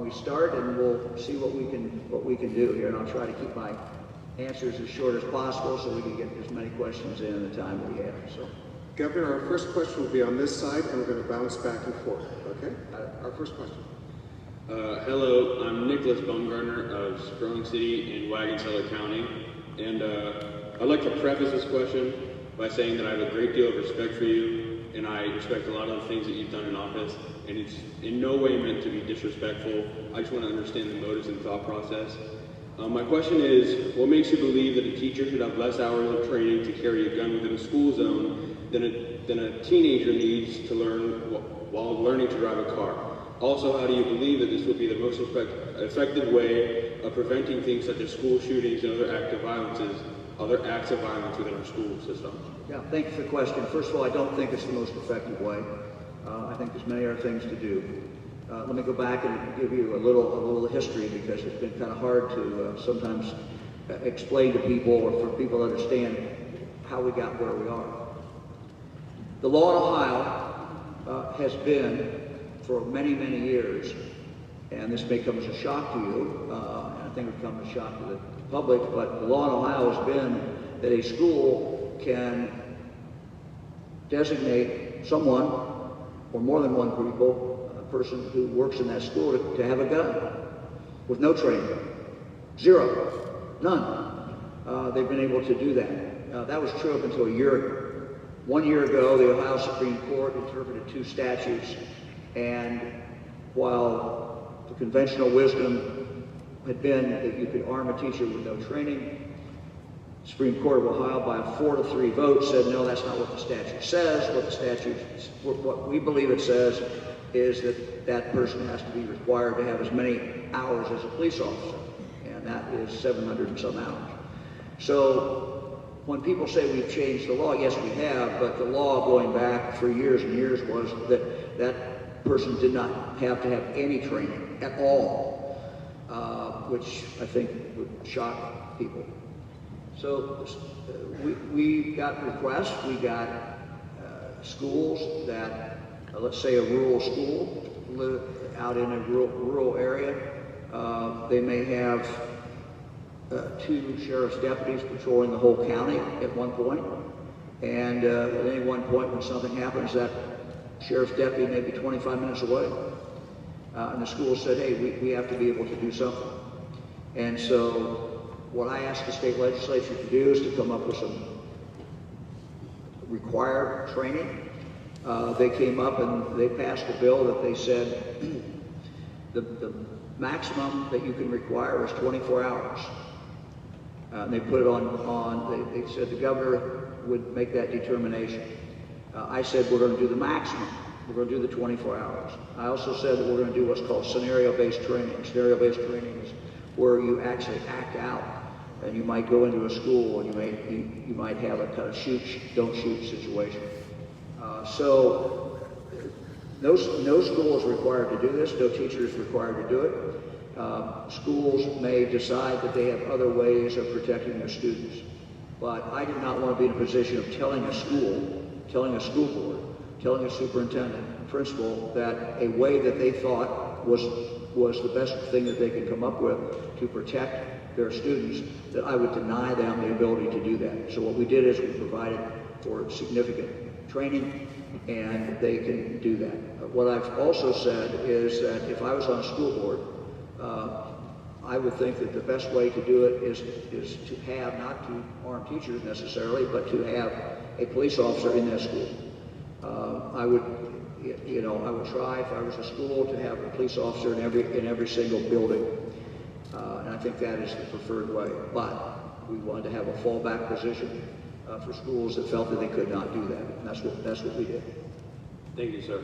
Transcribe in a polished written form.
we start, and we'll see what we can do here, and I'll try to keep my answers as short as possible so we can get as many questions in the time we have. So, Governor, our first question will be on this side, and we're going to bounce back and forth. Okay? Our first question. Hello, I'm Nicholas Baumgartner of Sterling City in Wagon Seller County, and I'd like to preface this question by saying that I have a great deal of respect for you, and I respect a lot of the things that you've done in office, and it's in no way meant to be disrespectful. I just want to understand the motives and thought process. My question is, what makes you believe that a teacher should have less hours of training to carry a gun within a school zone than a teenager needs to learn while learning to drive a car? Also, how do you believe that this will be the most effective way of preventing things such as school shootings and other acts of violence within our school system? Yeah, thank you for the question. First of all, I don't think it's the most effective way. I think there's many other things to do. Let me go back and give you a little history, because it's been kind of hard to sometimes explain to people, or for people to understand how we got where we are. The law in Ohio has been for many, many years, and this may come as a shock to you, and I think it will come as a shock to the public, but the law in Ohio has been that a school can designate someone, or more than one people, a person who works in that school to have a gun with no training. Zero. None. They've been able to do that. That was true up until a year ago. 1 year ago, the Ohio Supreme Court interpreted 2 statutes, and while the conventional wisdom had been that you could arm a teacher with no training, the Supreme Court of Ohio, by a 4-3 vote, said no, that's not what the statute says. What we believe it says is that that person has to be required to have as many hours as a police officer, and that is 700 and some hours. So when people say we've changed the law, yes, we have, but the law going back for years and years was that that person did not have to have any training at all, which I think would shock people. So we got requests, we got schools that, let's say a rural school, live out in a rural area, they may have 2 sheriff's deputies patrolling the whole county at one point, and at any one point when something happens, that sheriff's deputy may be 25 minutes away. And the school said, hey, we have to be able to do something. And so what I asked the state legislature to do is to come up with some required training. They came up and they passed a bill that they said the maximum that you can require is 24 hours. And they put it on they said the governor would make that determination. I said we're going to do the maximum. We're going to do the 24 hours. I also said that we're going to do what's called scenario-based training. Scenario-based training is where you actually act out, and you might go into a school and you might have a kind of shoot, don't shoot situation. So no school is required to do this. No teacher is required to do it. Schools may decide that they have other ways of protecting their students, but I did not want to be in a position of telling a school board, telling a superintendent, principal, that a way that they thought was the best thing that they could come up with to protect their students, that I would deny them the ability to do that. So what we did is we provided for significant training, and they can do that. What I've also said is that if I was on a school board, I would think that the best way to do it is to have, not to arm teachers necessarily, but to have a police officer in that school. I would try, if I was a school, to have a police officer in every single building, and I think that is the preferred way. But we wanted to have a fallback position for schools that felt that they could not do that, and that's what we did. Thank you, sir.